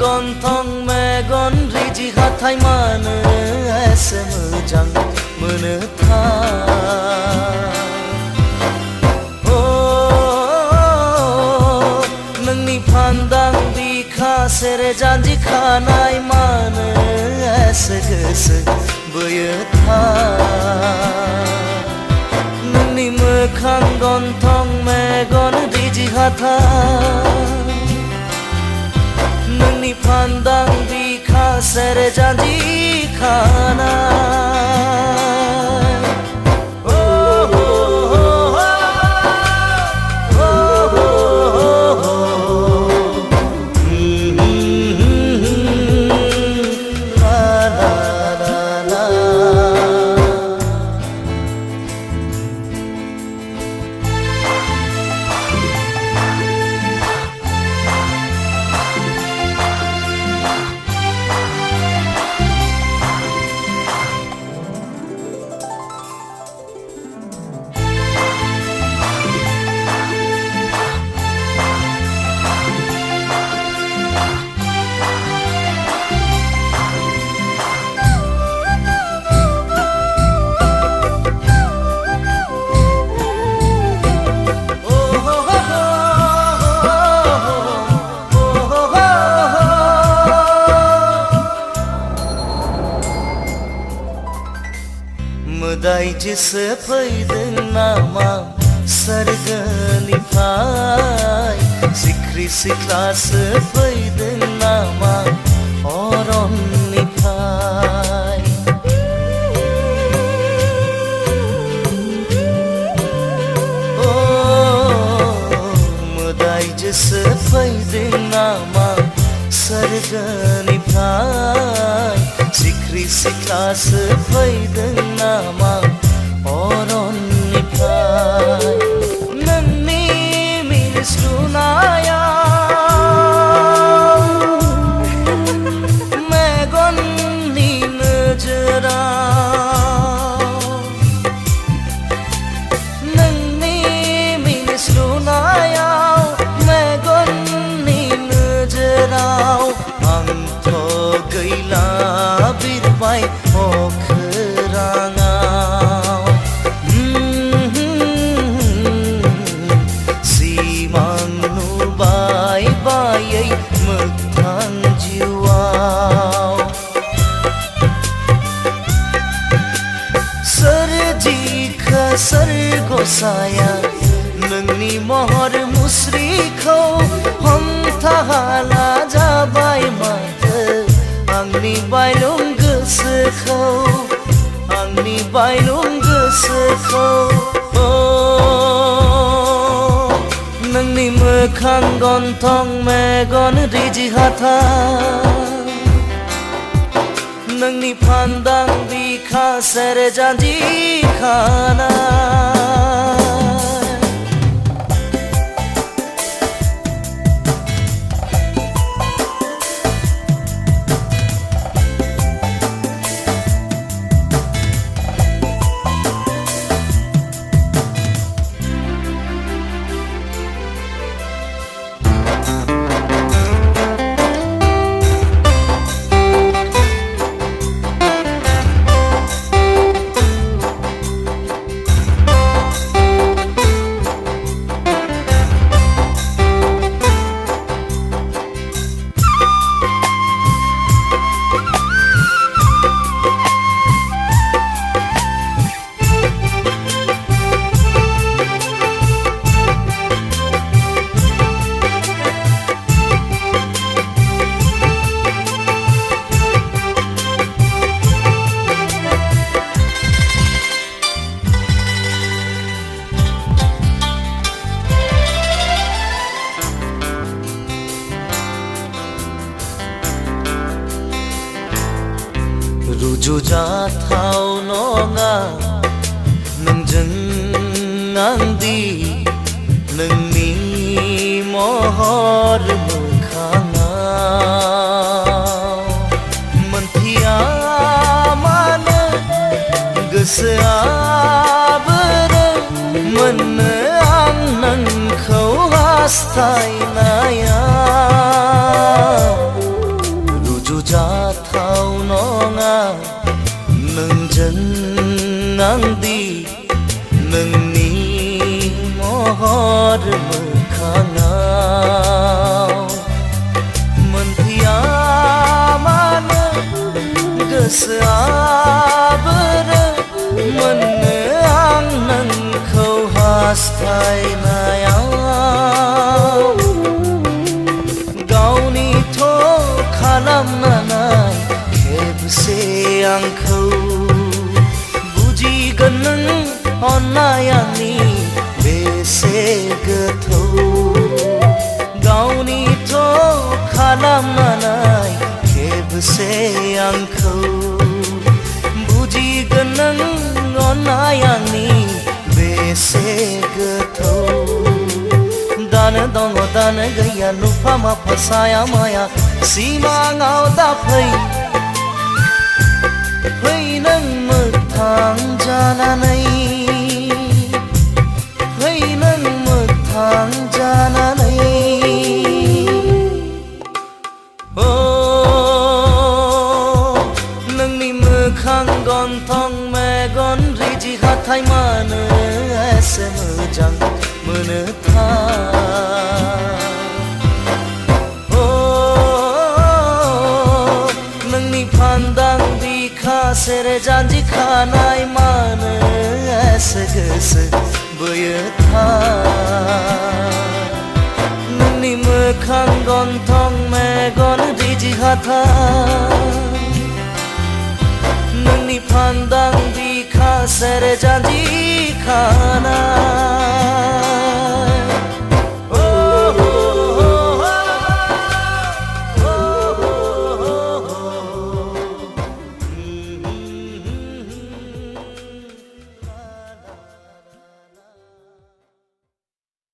गन्थं मेगन रिजि हाथाय मानो एसे मोजां मोनो नोंनि फान्दां बिखा सेरे जानजि खानाय मानो एसे गोसो बोयो नोंनि मोखां गन्थं मेगन रिजि हाथाय नोंनि फान्दां बिखा सेरे जानजि खानाय मोदाय जिसे फैदों नामा सोरगोनिफ्राय सिख्रि सिख्लासो फैदों नामा अरननिफ्राय मोदाय जिसे फैदों नामा सोरगोनिफ्राय सिख्रि सिख्लासो फैदों नामा अरननिफ्राय नोंनि मिनिस्लुनायाव मेगननि नोजोराव नोंनि मिनिस्लुनायाव मेगननि नोजोराव आंथ' गैला बिरबाय अखोराङाव सिमां नुबाय बायै मोगथां जिउआव सोरजिखो सोर गसाया नोंनि महर मुस्रिखौ हमथा हाला जाबाय माथो आंनि बायलुं गोसोखौ आंनि बायलुं गोसोखौ नोंनि मोखां गन्थं मेगन रिजि हाथाय नोंनि फान्दां बिखा सेरे जानजि खानाय जाथाव नङा नोंजों आंदि नोंनि महर मोखाङाव मोनथिया मानो गोसोआ बोरो मोननो आं नोंखौ हास्थायनायाव रुजुजाथाव नङा नोंजों आंदि नोंनि महर मोखाङाव मोनथिया मानो गोसोआ बोरो मोननो आं नोंखौ हास्थायनायाव गावनिथ' खालामनानै खेबसे आंखौ बुजिगोन नों अननाय आंनि बेसे गोथौ गावनिथ' खालामनानै खेबसे आंखौ बुजिगोन नों अननाय आंनि बेसे गोथौ दानो दङ दानो गैया नुफा माफा साया माया सिमाङाव दाफै फै नों मोगथां जानानै फै नों मोगथां जानानै ओ नोंनि मोखां गन्थं मेगन रिजि हाथाय मानो एसे मोजां मोनोथाय नोंनि फान्दां बिखा सेरे जानजि खानाय मानो एसे गोसो बोयोथाय नोंनि मोखां गन्थं मेगन रिजि हाथाय नोंनि फान्दां बिखा सेरे जानजि खानाय